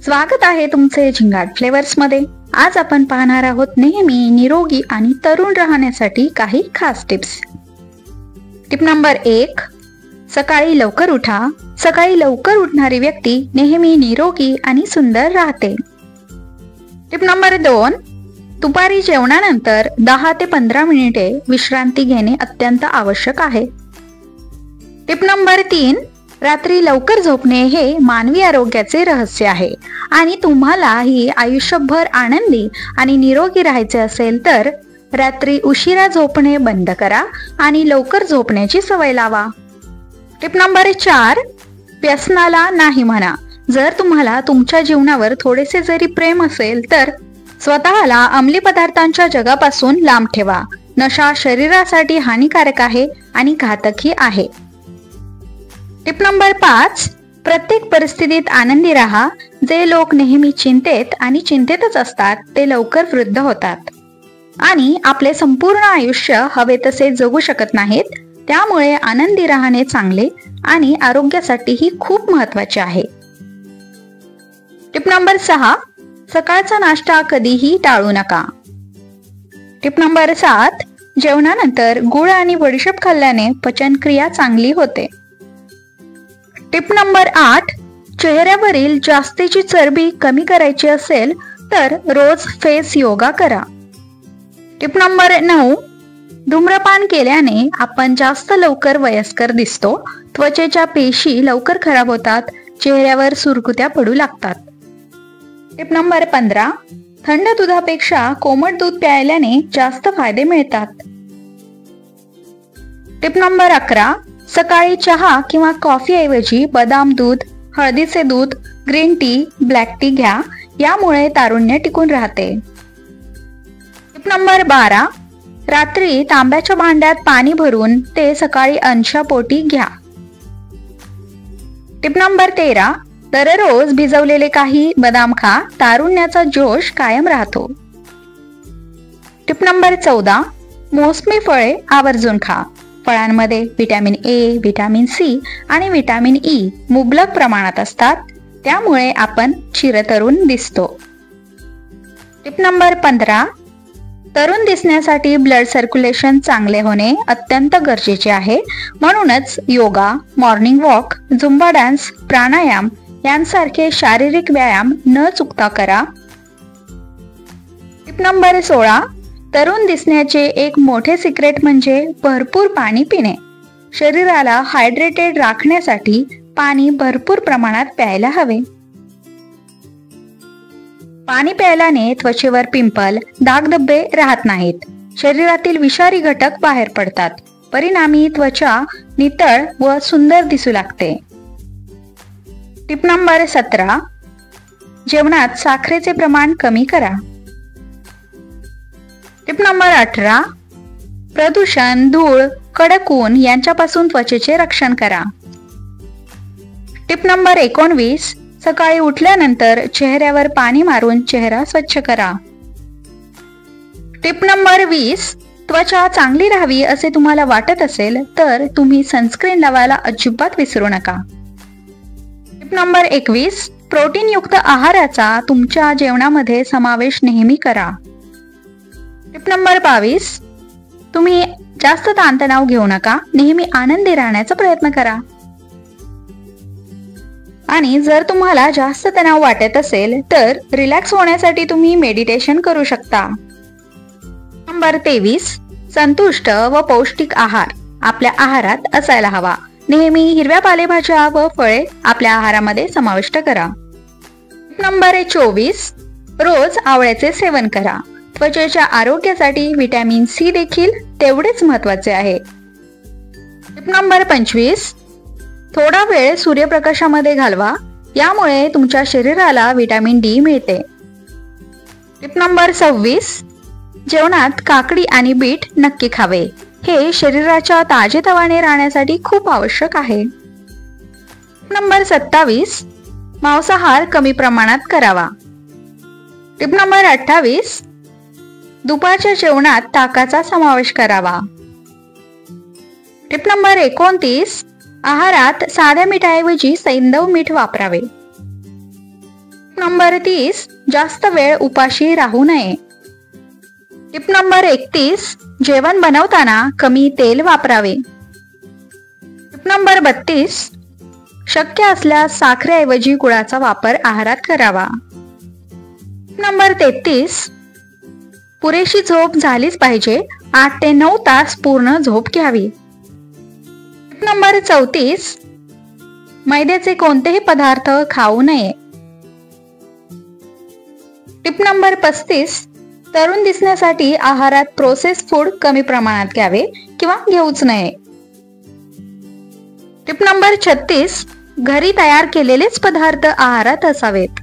स्वागत आहे तुमचे झिंगाट फ्लेवर्स मध्ये। आज आपण पाहणार आहोत नेहमी निरोगी आणि तरुण राहण्यासाठी काही खास टिप्स। टिप नंबर 1, सकाळी लवकर उठा। सकाळी लवकर उठणारी व्यक्ती नेहमी निरोगी आणि सुंदर राहते। टिप नंबर 2, दुपारी जेवणानंतर 10 ते 15 मिनिटे विश्रांती घेणे अत्यंत आवश्यक आहे। टिप नंबर 3, रात्री लवकर झोपणे हे मानवी आरोग्याचे रहस्य आहे आणि तुम्हालाही आयुष्यभर आनंदी आणि निरोगी राहायचे असेल तर रात्री उशिरा झोपणे बंद करा आणि लवकर झोपण्याची सवय लावा। टिप नंबर 4, व्यसनाला नाही म्हणा। जर तुम्हाला तुमच्या जीवनावर थोडेसे जरी प्रेम असेल तर स्वतःला अंमली पदार्थांच्या जगापासून लांब ठेवा। नशा शरीरासाठी हानिकारक आहे आणि घातकही आहे। टिप नंबर 5, प्रत्येक परिस्थितीत आनंदी राहा। जे लोक नेहमी चिंतेतच असतात ते लवकर वृद्ध होतात आणि आपले संपूर्ण आयुष्य हवे तसे जगू शकत नाहीत। त्यामुळे आनंदी राहणे चांगले आणि आरोग्यासाठीही खूप महत्त्वाचे आहे। टिप नंबर 6, सकाळचा नाश्ता कधीही टाळू नका। टिप नंबर 7, जेवणानंतर गुळ आणि बडीशेप खाल्ल्याने पचनक्रिया चांगली होते। टिप नंबर 8, चेहऱ्यावरील जास्तीची चरबी कमी करायची असेल तर रोज फेस योगा करा। टिप नंबर 9, धूम्रपान केल्याने आपण जास्त लवकर वयस्कर दिसतो। त्वचेच्या पेशी लवकर खराब होतात, चेहऱ्यावर सुरकुत्या पडू लागतात। टिप नंबर 15, थंड दुधापेक्षा कोमट दूध प्यायल्याने जास्त फायदे मिळतात। टिप नंबर 11, सकाळी चहा किंवा कॉफी ऐवजी बदाम दूध, हळदीचे दूध, ग्रीन टी, ब्लॅक टी घ्या। यामुळे तारुण्य टिकून राहते। टिप नंबर 12, रात्री तांब्याच्या भांड्यात पाणी भरून ते सकाळी अंशापोटी घ्या। टिप नंबर 13, दररोज भिजवलेले काही बदाम खा। तारुण्याचा जोश कायम राहतो। टिप नंबर 14, मोसमी फळे आवर्जून खा। फळांमध्ये व्हिटॅमिन ए, व्हिटॅमिन सी आणि व्हिटॅमिन ई मुबलक प्रमाणात असतात। त्यामुळे आपण चिरतरुण दिसतो। टिप नंबर 15, तरुण दिसण्यासाठी ब्लड सर्क्युलेशन चांगले होणे अत्यंत गरजेचे आहे। म्हणूनच yoga, morning walk, Zumba dance, प्राणायाम यांसारखे शारीरिक व्यायाम न चुकता करा। टिप नंबर 16, तरुण दिसण्याचे एक मोठे सिक्रेट म्हणजे भरपूर पाणी पिणे। शरीराला हायड्रेटेड राखण्यासाठी पाणी भरपूर प्रमाणात प्यायला हवे। पाणी प्यायल्याने त्वचेवर पिंपल, दागधब्बे राहत नाहीत। शरीरातील विषारी घटक बाहेर पडतात। परिणामी त्वचा नितळ व सुंदर दिसू लागते। टिप नंबर 17, जेवणात साखरेचे प्रमाण कमी करा। टिप नंबर 18, प्रदूषण, धूळ, कडक ऊन यांच्यापासून त्वचेचे रक्षण करा। टिप नंबर 19, सकाळी उठल्यानंतर चेहऱ्यावर पाणी मारून चेहरा स्वच्छ करा। टिप नंबर 20, त्वचा चांगली राहावी असे तुम्हाला वाटत असेल तर तुम्ही सनस्क्रीन लावायला अजिबात विसरू नका। टिप नंबर 21, प्रोटीनयुक्त आहाराचा तुमच्या जेवणामध्ये समावेश नेहमी करा। टिप नंबर 22, तुम्ही जास्त ताणतणाव घेऊ नका। नेहमी आनंदी राहण्याचा प्रयत्न करा। आणि जर तुम्हाला जास्त तणाव वाटत असेल तर रिलॅक्स होण्यासाठी तुम्ही मेडिटेशन करू शकता। नंबर 23, संतुष्ट व पौष्टिक आहार आपल्या आहारात असायला हवा। नेहमी हिरव्या पालेभाज्या व फळे आपल्या आहारामध्ये समाविष्ट करा। नंबर 24, रोज आवळ्याचे सेवन करा। त्वचेच्या आरोग्यासाठी व्हिटॅमिन सी देखील तेवढेच महत्त्वाचे आहे। टिप नंबर 25, थोडा वेळ सूर्यप्रकाशामध्ये घालवा। यामुळे तुमच्या शरीराला व्हिटॅमिन डी मिळते। टिप नंबर 26, जेवणात काकडी आणि बीट नक्की खावे। हे शरीराच्या ताजेतवाने राहण्यासाठी खूप आवश्यक आहे। टिप नंबर 27, मांसाहार कमी प्रमाणात करावा। टिप नंबर 28, दुपारच्या जेवणात ताकाचा समावेश करावा। टिप नंबर 29, आहारात साध्या मिठाऐवजी सैंधव मीठ वापरावे। नंबर 30, जास्त वेळ उपाशी राहू नये. टिप नंबर 31, जेवण बनवताना कमी तेल वापरावे. टिप नंबर 32, शक्य असल्यास साखरेऐवजी गुळाचा वापर आहारात करावा. टिप नंबर 33, पुरेशी झोप झालीच पाहिजे. 8 ते 9 तास पूर्ण झोप घ्यावी. टिप नंबर 34, मैद्याचे कोणतेही पदार्थ खाऊ नये. टिप नंबर 35, तरुण दिसण्यासाठी आहारात प्रोसेस फूड कमी प्रमाणात घ्यावे किंवा घेऊच नये. टिप नंबर 36, घरी तयार केलेलेच पदार्थ आहारात असावेत.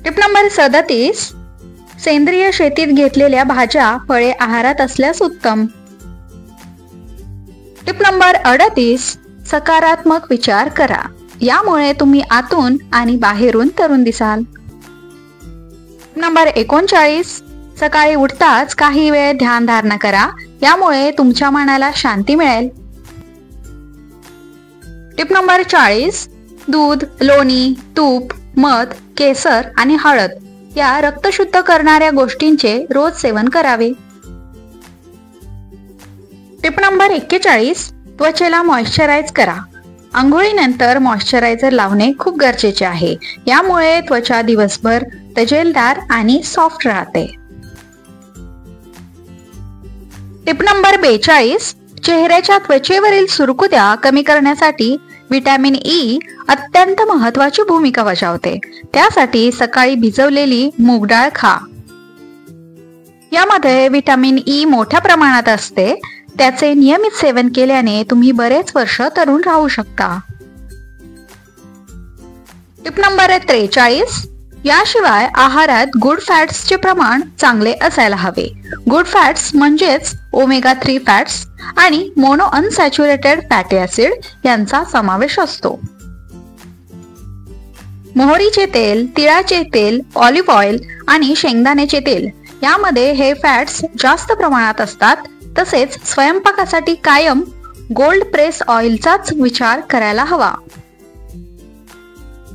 टिप नंबर 37, सेंद्रिय शेतीत घेतलेल्या भाज्या फळे आहारात असल्यास उत्तम. टिप नंबर 38, सकारात्मक विचार करा. यामुळे तुम्ही आतून आणि बाहेरून तरुण दिसाल. टिप नंबर 39, सकाळी उठताच काही वेळ ध्यानधारणा करा. यामुळे तुमच्या मनाला शांती मिळेल. टिप नंबर 40, दूध, लोणी, तूप, मध, केसर आणि हळद या रक्त शुद्ध करणाऱ्या गोष्टींचे रोज सेवन करावे. टिप नंबर 41, त्वचेला मॉइश्चराइज करा. अंघोळीनंतर मॉइश्चरायझर लावणे खूप गरजेचे आहे. यामुळे त्वचा दिवसभर तजेलदार आणि सॉफ्ट राहते. टिप नंबर 42, चेहऱ्याच्या त्वचेवरील सुरकुत्या कमी करण्यासाठी विटॅमिन ई अत्यंत महत्वाची भूमिका बजावते. त्यासाठी सकाळी भिजवलेली मूग डाळ खा. यामध्ये विटॅमिन ई मोठ्या प्रमाणात असते. त्याचे नियमित सेवन केल्याने तुम्ही बरेच वर्ष तरुण राहू शकता. टिप नंबर 43, याशिवाय आहारात गुड फॅट्सचे प्रमाण चांगले असायला हवे. गुड फॅट्स म्हणजेच ओमेगा 3 फॅट्स आणि मोनो अनसॅच्युरेटेड फॅटी ऍसिड यांचा समावेश असतो. मोहरीचे तेल, तिळाचे तेल, ऑलिव्ह ऑइल आणि शेंगदाण्याचे तेल यामध्ये हे फॅट्स जास्त प्रमाणात असतात. तसेच स्वयंपाकासाठी कायम गोल्ड प्रेस ऑइलचाच विचार करायला हवा.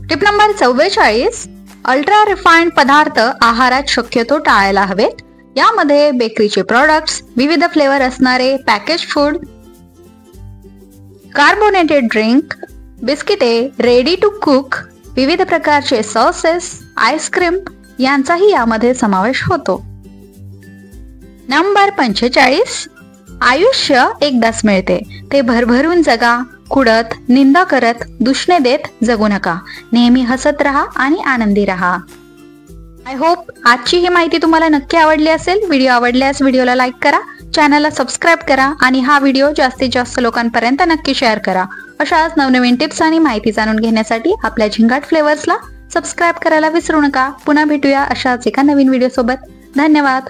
टिप नंबर 44, अल्ट्रा रिफाइंड पदार्थ आहारात शक्यतो टाळायला हवेत. यामध्ये बेकरीचे प्रॉडक्ट्स, विविध फ्लेवर असणारे पॅकेज फूड, कार्बोनेटेड ड्रिंक, बिस्किटे, रेडी टू कुक, विविध प्रकारचे सॉसेस, आईस्क्रीम यांचाही यामध्ये समावेश होतो. नंबर 45, आयुष्य एकदाच मिळते, ते भरभरून जगा. कुडत, निंदा करत, दूषणे देत जगू नका. नेहमी हसत राहा आणि आनंदी राहा. आय होप आजची ही माहिती तुम्हाला नक्की आवडली असेल. व्हिडिओ आवडल्यास व्हिडिओला लाईक करा, चॅनलला सबस्क्राईब करा आणि हा व्हिडिओ जास्तीत जास्त लोकांपर्यंत नक्की शेअर करा. अशाच नवनवीन टिप्स आणि माहिती जाणून घेण्यासाठी आपल्या झिंगाट फ्लेवर्सला सबस्क्राईब करायला विसरू नका. पुन्हा भेटूया अशाच एका नवीन व्हिडिओ सोबत. धन्यवाद.